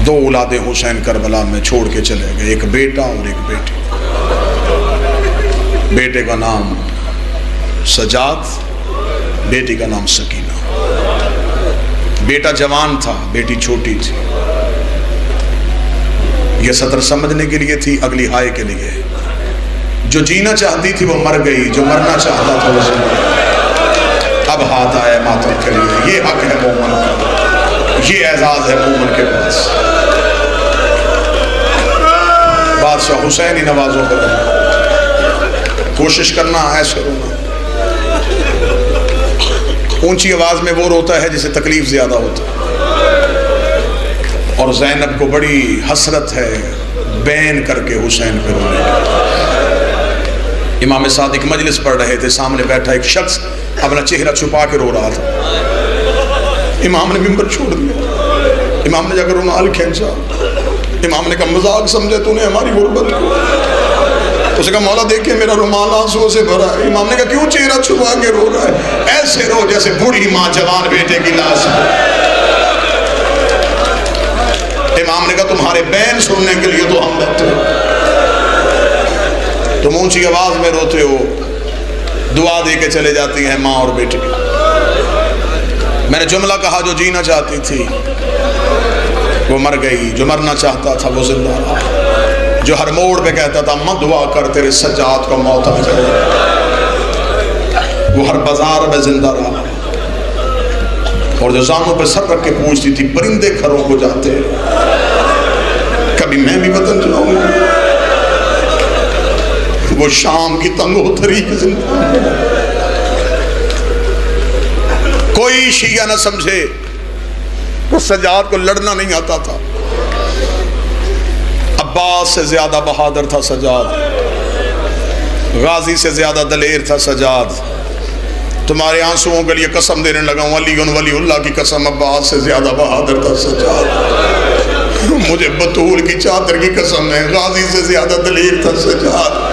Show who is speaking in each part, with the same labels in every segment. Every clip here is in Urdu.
Speaker 1: دو اولاد حسین کربلا میں چھوڑ کے چلے گئے، ایک بیٹا اور ایک بیٹی۔ بیٹے کا نام سجاد، بیٹی کا نام سکینہ۔ بیٹا جوان تھا، بیٹی چھوٹی تھی۔ یہ سطر سمجھنے کے لیے تھی، اگلی ہائے کے لیے۔ جو جینا چاہتی تھی وہ مر گئی، جو مرنا چاہتا تھا وہ زندہ۔ اب ہاتھ آیا ماتم کے لیے، یہ حق ہے مومن کا، یہ اعزاز ہے مومن کے پاس۔ بادشاہ حسین ہی نوازوں پر کوشش کرنا ایسے رونا۔ اونچی آواز میں وہ روتا ہے جسے تکلیف زیادہ ہوتا ہے، اور زینب کو بڑی حسرت ہے بین کر کے حسین پہ رونے کی۔ امام صادق مجلس پڑھ رہے تھے، سامنے بیٹھا ایک شخص اپنا چہرہ چھپا کے رو رہا تھا۔ امام نے ممبر چھوڑ دیا، امام نے جا کر رومال کھینچا۔ امام نے کہا مذاق سمجھے تو نے ہماری غربت کو؟ اس نے کہا مولا دیکھیں میرا رومال آنسوؤں سے بھرا ہے۔ امام نے کہا کیوں چہرہ چھپا کے رو رہا ہے؟ ایسے رو جیسے بوڑھی ماں جوان بیٹے کی لاش ہے۔ امام نے کہا تمہارے بین سننے کے لیے تو ہم بیٹھے، تم اونچی آواز میں روتے ہو، دعا دے کے چلے جاتی ہیں ماں اور بیٹی۔ میں نے جملہ کہا جو جینا چاہتی تھی وہ مر گئی، جو مرنا چاہتا تھا وہ زندہ رہا، جو ہر موڑ پہ کہتا تھا ماں دعا کر تیرے سجاد کو موت آ جائے، وہ ہر بازار میں زندہ رہا۔ اور جو زانوں پہ سر رکھ کے پوچھتی تھی پرندے گھروں کو جاتے کبھی میں بھی وطن جاؤں گا، وہ شام کی تنگو تھری کی زندہ۔ کوئی شیعہ نہ سمجھے کہ سجاد کو لڑنا نہیں آتا تھا۔ عباس سے زیادہ بہادر تھا سجاد، غازی سے زیادہ دلیر تھا سجاد۔ تمہارے آنسوؤں کے لیے قسم دینے لگا ہوں، علی اللہ کی قسم، عباس سے زیادہ بہادر تھا سجاد۔ مجھے بطول کی چادر کی قسم ہے، غازی سے زیادہ دلیر تھا سجاد۔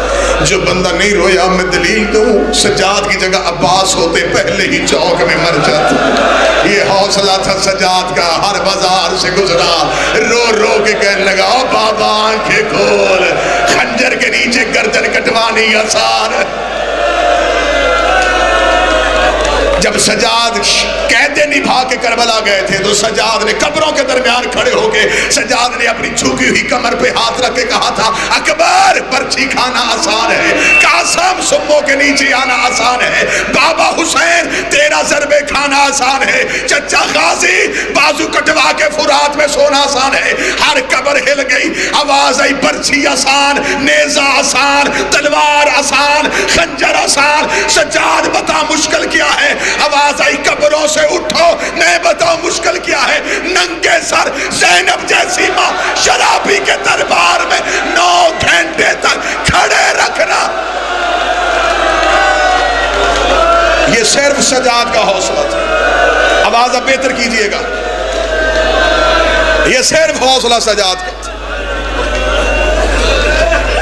Speaker 1: جو بندہ نہیں رویا میں دلیل دوں، سجاد کی جگہ عباس ہوتے پہلے ہی چوک میں مر جاتا۔ یہ حوصلہ تھا سجاد کا، ہر بازار سے گزرا، رو رو کے کہنے لگا او بابا آنکھیں کھول، خنجر کے نیچے گردن کٹوانی آسان۔ جب سجاد قیدیں نبھا کے کربلا گئے تھے تو سجاد نے قبروں کے درمیان کھڑے ہو کے سجاد نے اپنی جھکی ہوئی کمر پہ ہاتھ رکھ کے کہا تھا اکبر پرچھی کھانا آسان ہے، قاسم سموں کے نیچے آنا آسان ہے، بابا حسین تیرا ضربے کھانا آسان ہے، چچا غازی بازو کٹوا کے فرات میں سونا آسان ہے۔ ہر قبر ہل گئی، آواز آئی پرچھی آسان، نیزہ آسان، تلوار آسان، خنجر آسان۔ سجاد بتا مشکل کیا ہے؟ آواز آئی قبروں سے اٹھو، میں بتاؤں مشکل کیا ہے؟ ننگے سر زینب جیسی ماں شرابی کے دربار میں 9 گھنٹے تک کھڑے رکھنا۔ یہ صرف سجاد کا حوصلہ تھا۔ آواز اب بہتر کیجئے گا، یہ صرف حوصلہ سجاد کا تھا۔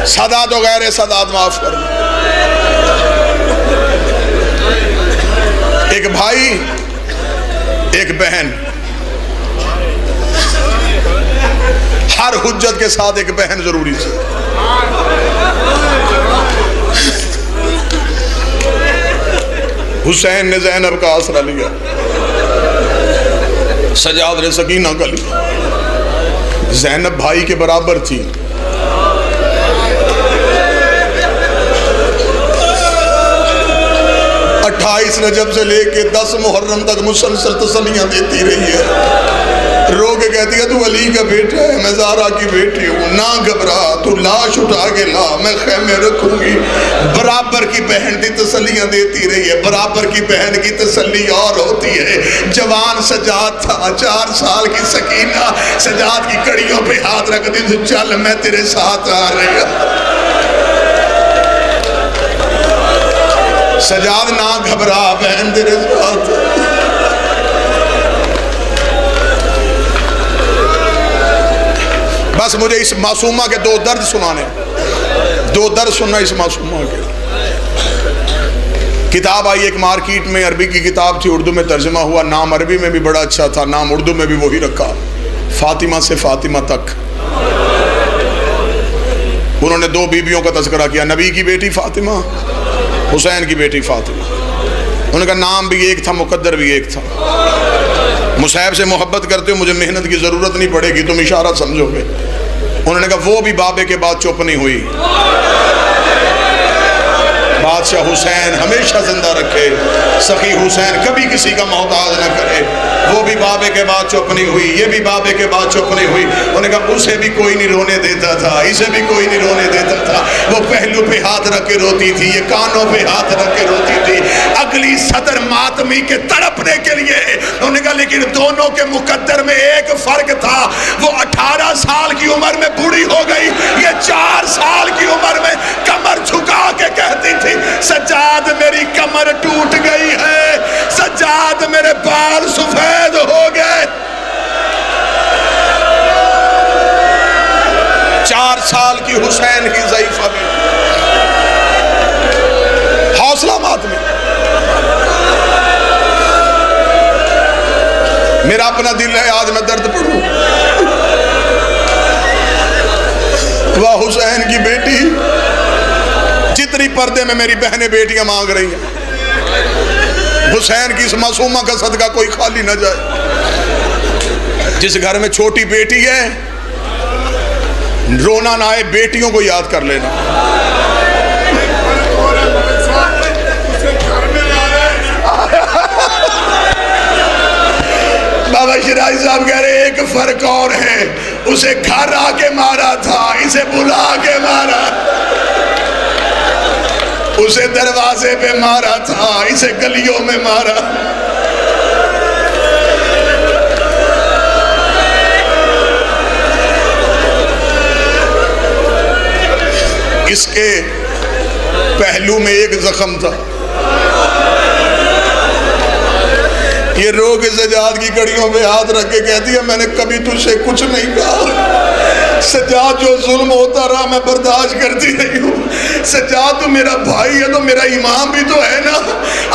Speaker 1: سادات و غیر سادات معاف کرنا۔ ایک بھائی ایک بہن، ہر حجت کے ساتھ ایک بہن ضروری تھی۔ حسین نے زینب کا آسرا لیا، سجاد نے سکینہ کا لیا۔ زینب بھائی کے برابر تھی، 28 رجب سے لے کے 10 محرم تک مسلسل تسلیاں دیتی رہی ہے، رو کے کہتی ہے تو علی کا بیٹا ہے، میں زہرا کی بیٹی ہوں، نہ گھبرا، تو لاش اٹھا کے لا، میں خیمے رکھوں گی۔ برابر کی بہن کی تسلیاں دیتی رہی ہے، برابر کی بہن کی تسلی اور ہوتی ہے۔ جوان سجاد تھا، 4 سال کی سکینہ سجاد کی کڑیوں پہ ہاتھ رکھتی تھی، چل میں تیرے ساتھ آ رہی ہوں۔ سجاد نہ گھبرا، بہن تیرے ساتھ۔ بس مجھے اس معصومہ کے 2 درد سنانے، 2 درد سننا اس معصومہ کے۔ کتاب آئی ایک مارکیٹ میں، عربی کی کتاب تھی، اردو میں ترجمہ ہوا، نام عربی میں بھی بڑا اچھا تھا، نام اردو میں بھی وہی رکھا، فاطمہ سے فاطمہ تک انہوں نے 2 بیویوں کا تذکرہ کیا، نبی کی بیٹی فاطمہ، حسین کی بیٹی فاطمہ۔ انہوں نے کہا نام بھی ایک تھا، مقدر بھی ایک تھا۔ مصعب سے محبت کرتے ہو، مجھے محنت کی ضرورت نہیں پڑے گی، تم اشارہ سمجھو گے۔ انہوں نے کہا وہ بھی بابے کے بعد چپ نہیں ہوئی، بادشاہ حسین ہمیشہ زندہ رکھے، سخی حسین کبھی کسی کا محتاج نہ کرے، وہ بھی بابے کے بعد چپ نہیں ہوئی، یہ بھی بابے کے بعد چپ نہیں ہوئی۔ انہوں نے کہا اسے بھی کوئی نہیں رونے دیتا تھا، اسے بھی کوئی نہیں رونے دیتا تھا، وہ پہلو پہ ہاتھ رکھ کے روتی تھی، یہ کانوں پہ ہاتھ رکھ کے روتی تھی، اگلی صدر ماتمی کے تڑپنے کے لیے۔ انہوں نے کہا لیکن دونوں کے مقدر میں ایک فرق تھا، وہ 18 سال کی عمر میں بوڑھی ہو گئی، یہ 4 سال کی عمر میں کمر جھکا کے کہتی تھی سجاد میری کمر ٹوٹ گئی ہے، سجاد میرے بال سفید ہو گئے۔ 4 سال کی حسین کی ضعیفہ بھی حوصلہ ماتمی۔ میرا اپنا دل ہے، آج میں درد پڑھوں، واہ حسین کی بیٹی، جتنی پردے میں میری بہنیں بیٹیاں مانگ رہی ہیں، حسین کی اس معصومہ کا صدقہ کوئی خالی نہ جائے۔ جس گھر میں چھوٹی بیٹی ہے رونا نہ آئے، بیٹیوں کو یاد کر لینا۔ بابا شیراز صاحب کہہ رہے ایک فرق اور ہے، اسے گھر آ کے مارا تھا، اسے بلا کے مارا، اسے دروازے پہ مارا تھا، اسے گلیوں میں مارا۔ اس کے پہلو میں ایک زخم تھا، یہ رو کے سجاد کی کڑیوں پہ ہاتھ رکھ کے کہتی ہے میں نے کبھی تجھ سے کچھ نہیں کہا، سجاد جو ظلم ہوتا رہا میں برداشت کرتی رہی ہوں، سجاد تو میرا بھائی ہے تو میرا امام بھی تو ہے نا،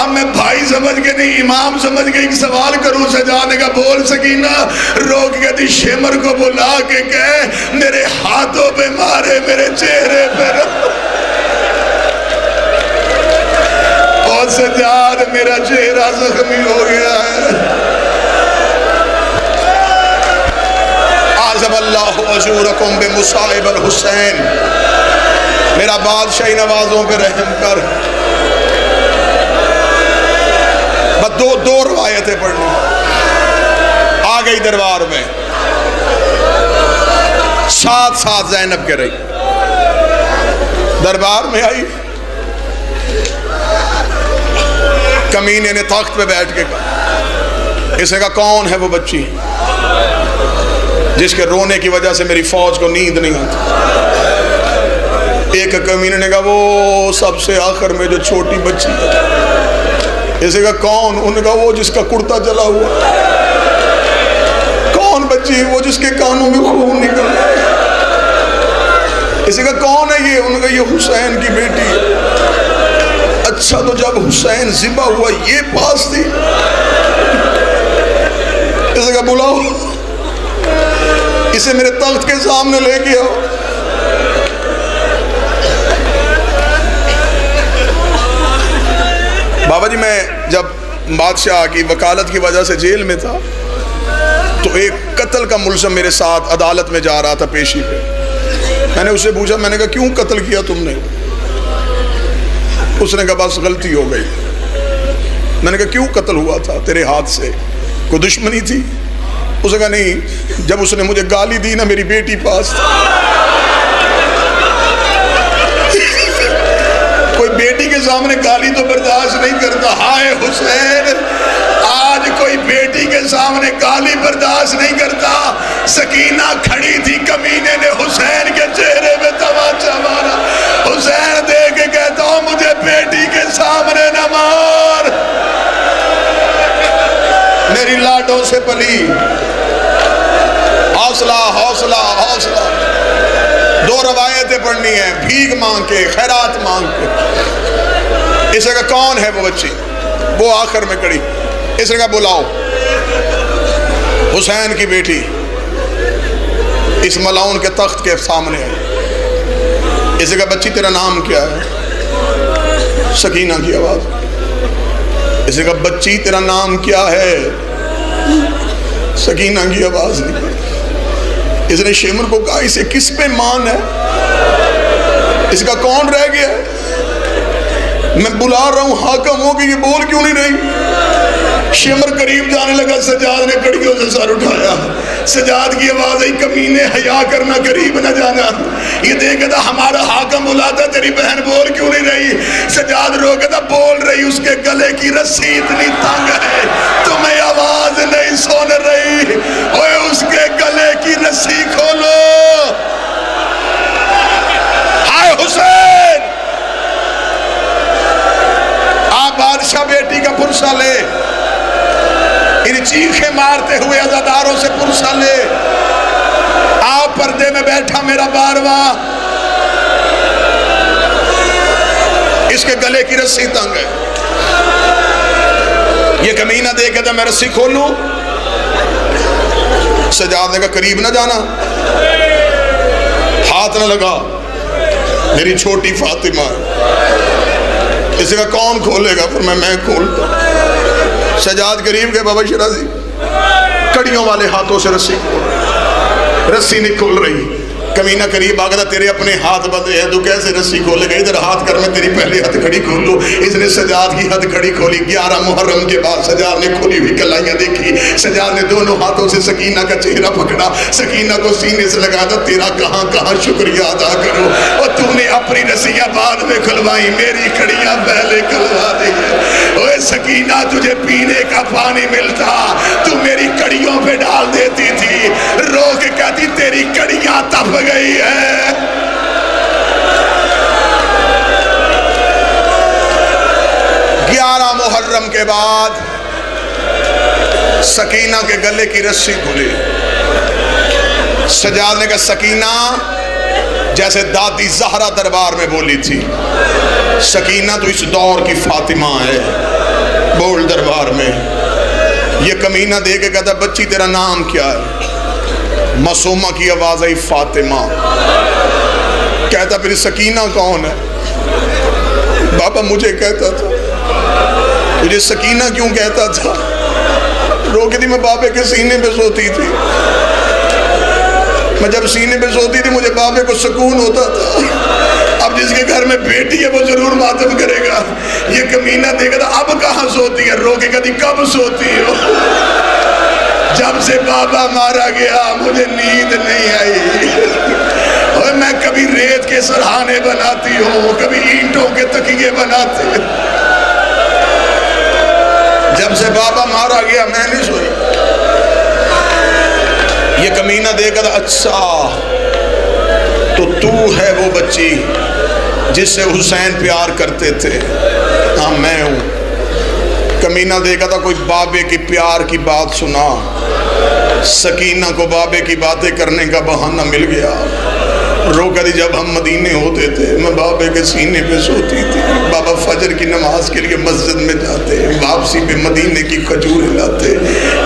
Speaker 1: اب میں بھائی سمجھ کے نہیں امام سمجھ کے ایک سوال کروں۔ سجاد نے کہا بول سکینہ، رو کے کہتی شمر کو بلا کے کہے میرے ہاتھوں پہ مارے، میرے چہرے پہ اور سجاد میرا چہرہ زخمی ہو گیا ہے۔ عَذَبَ اللَّهُ أَجُورَكُمْ بِمُصَائِبِ الحسین، میرا بادشاہی نوازوں پہ رحم کر۔ بس دو روایتیں پڑھنی، آ گئی دربار میں، ساتھ زینب کے رہی، دربار میں آئی، کمینے نے تخت پہ بیٹھ کے کہا، اس نے کہا کون ہے وہ بچی جس کے رونے کی وجہ سے میری فوج کو نیند نہیں آتی؟ ایک کمینے نے کہا وہ سب سے آخر میں جو چھوٹی بچی ہے۔ اس نے کہا کون؟ انہوں نے کہا وہ جس کا کرتا جلا ہوا۔ کون بچی؟ وہ جس کے کانوں میں خون نکل رہا ہے۔ اس نے کہا کون ہے یہ؟ انہوں نے کہا یہ حسین کی بیٹی ہے۔ اچھا تو جب حسین ذبح ہوا یہ پاس تھی؟ اس نے کہا بلاؤ اسے میرے تخت کے سامنے لے کے آؤ۔ بابا جی میں جب بادشاہ کی وکالت کی وجہ سے جیل میں تھا تو ایک قتل کا ملزم میرے ساتھ عدالت میں جا رہا تھا پیشی پہ۔ میں نے اسے پوچھا، میں نے کہا کیوں قتل کیا تم نے؟ اس نے کہا بس غلطی ہو گئی۔ میں نے کہا کیوں قتل ہوا تھا تیرے ہاتھ سے؟ کوئی دشمنی تھی؟ اس نے کہا نہیں، جب اس نے مجھے گالی دی نا میری بیٹی پاس تھی۔ کوئی بیٹی کے سامنے گالی تو برداشت نہیں کرتا، ہائے حسین آج کوئی بیٹی کے سامنے گالی برداشت نہیں کرتا۔ سکینہ کھڑی تھی، کمینے نے حسین کے چہرے میں تماچا مارا۔ حسین دے کے کہتا ہوں مجھے بیٹی کے سامنے نہ مار، میری لاڈوں سے پلی۔ حوصلہ حوصلہ حوصلہ۔ دو روایتیں پڑھنی ہیں، بھیک مانگ کے، خیرات مانگ کے۔ اس نے کہا کون ہے وہ بچی؟ وہ آخر میں کڑی۔ اس نے کہا بلاؤ حسین کی بیٹی۔ اس ملاؤن کے تخت کے سامنے آئی. اسے کہا بچی تیرا نام کیا ہے؟ سکینہ کی آواز. اسے کہا بچی تیرا نام کیا ہے؟ سکینہ کی آواز نہیں. اس نے شیمر کو کہا اسے کس پہ مان ہے؟ اس کا کون رہ گیا ہے؟ میں بلا رہا ہوں حاکم ہو کہ یہ بول کیوں نہیں رہی؟ شیمر قریب جانے لگا. سجاد نے کڑیوں سے سر اٹھایا. سجاد کی آواز آئی کمینے حیا کرنا قریب نہ جانا. یہ دیکھا تھا ہمارا حاکم بلاتا تیری بہن بول کیوں نہیں رہی؟ سجاد رو کہتا بول رہی اس کے گلے کی رسی اتنی تنگ ہے تمہیں آواز نہیں سن رہی. اوے اس کے گلے کی رسی کھولو. ہائے حسین. آپ بادشاہ بیٹی کا پرسہ لے. ان چیخیں مارتے ہوئے عزاداروں سے پرسہ لے. آپ پردے میں بیٹھا میرا بارواں. اس کے گلے کی رسی تنگ ہے. یہ کمینہ دیکھا تھا میں رسی کھولوں. سجاد نے کہا قریب نہ جانا, ہاتھ نہ لگا, میری چھوٹی فاطمہ. اسے کہا کون کھولے گا؟ پھر میں کھولتا. سجاد قریب گئے. بابا شرازی کڑیوں والے ہاتھوں سے رسی کھول. رسی نہیں کھول رہی. کمینہ قریب آگا تھا تیرے اپنے ہاتھ بندے ہیں تو کیسے رسی کھولے گا؟ ادھر ہاتھ کر میں تیری پہلے ہتھ کھڑی کھول لوں. اس نے سجاد کی ہتھ کھڑی کھولی. 11 محرم کے بعد سجاد نے کھولی ہوئی کلائیاں دیکھی. سجاد نے دونوں ہاتھوں سے سکینہ کا چہرہ پکڑا. سکینہ کو سینے سے لگا تھا تیرا کہاں کہاں شکریہ ادا کرو. اور تو نے اپنی رسیاں بعد میں کھلوائی, میری کھڑیاں پہلے کھلوا دی. اوے سکینہ تجھے پینے کا پانی ملتا تو میری کڑیوں پہ ڈال دیتی تھی. رو کے کہتی تیری کڑیاں تپ گئی ہے. محرم کے بعد سکینہ کے گلے کی رسی کھلی. سجاد نے کہا سکینہ جیسے دادی زہرا دربار میں بولی تھی, سکینہ تو اس دور کی فاطمہ ہے, بول دربار میں. یہ کمینہ دے کے کہتا بچی تیرا نام کیا ہے؟ معصومہ کی آواز آئی فاطمہ. کہتا پھر سکینہ کون ہے؟ بابا مجھے کہتا تھا. تجھے سکینہ کیوں کہتا تھا؟ رو کے تھی میں بابے کے سینے پہ سوتی تھی. میں جب سینے پہ سوتی تھی مجھے بابے کو سکون ہوتا تھا. اب جس کے گھر میں بیٹی ہے وہ ضرور ماتم کرے گا. یہ کمینہ دیکھا تھا اب کہاں سوتی ہے. رو کے کہتی کب سوتی ہو؟ جب سے بابا مارا گیا مجھے نیند نہیں آئی. اور میں کبھی ریت کے سرہانے بناتی ہوں, کبھی اینٹوں کے تکیے بناتے. جب سے بابا مارا گیا میں نہیں سوئی. یہ کمینہ دیکھا تھا اچھا تو ہے وہ بچی جس سے حسین پیار کرتے تھے. ہاں میں ہوں. کمینہ دیکھا تھا کوئی بابے کی پیار کی بات سنا. سکینہ کو بابے کی باتیں کرنے کا بہانہ مل گیا. رو کہتی جب ہم مدینے ہوتے تھے میں بابے کے سینے پہ سوتی تھی. بابا فجر کی نماز کے لیے مسجد میں جاتے, واپسی پہ مدینے کی کھجور لاتے,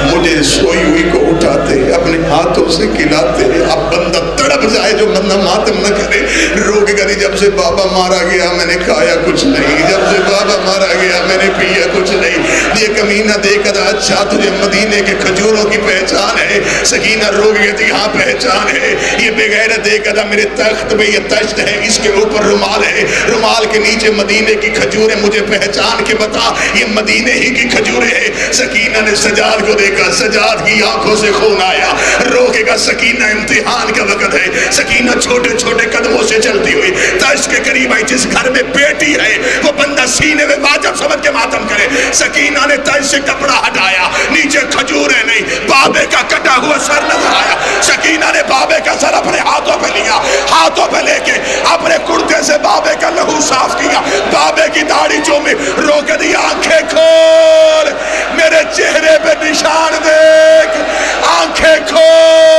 Speaker 1: مجھے سوئی ہوئی کو اٹھاتے, اپنے ہاتھوں سے کھلاتے. اب بندہ تڑپ جائے جو بندہ ماتم نہ کرے. رو کے کہتی جب سے بابا مارا گیا میں نے کھایا کچھ نہیں, جب سے بابا مارا گیا میں نے پیا کچھ نہیں. یہ کمینہ دیکھا تھا اچھا تجھے مدینے کے کھجوروں کی پہچان ہے. سکینہ رو کے کہتی ہاں پہچان ہے. یہ بغیرت دیکھا تھا میرے تخت میں یہ تشت ہے, اس کے اوپر رومال ہے, رومال کے نیچے مدینے کی کھجوریں. مجھے پہچان کے بتا یہ مدینے ہی کی کھجوریں ہیں. سکینہ نے سجاد کو دیکھا, سجاد کی آنکھوں سے خون آیا. رو کے کہا سکینہ امتحان کا وقت ہے. سکینہ چھوٹے چھوٹے قدموں سے چلتی ہوئی تشت کے قریب آئی. جس گھر میں بیٹی ہے وہ بندہ سینے میں واجب سمجھ کے ماتم کرے. سکینہ نے تشت سے کپڑا ہٹایا, نیچے کھجوریں نہیں, بابے کا کٹا ہوا سر نظر آیا. سکینہ نے بابے کا سر اپنے ہاتھوں پہ لیا, ہاتھوں پہ لے کے اپنے کرتے سے بابے کا لہو صاف کیا, بابے کی داڑھی چومی. رو کے دی آنکھیں کھول, میرے چہرے پہ نشان دیکھ, آنکھیں کھول.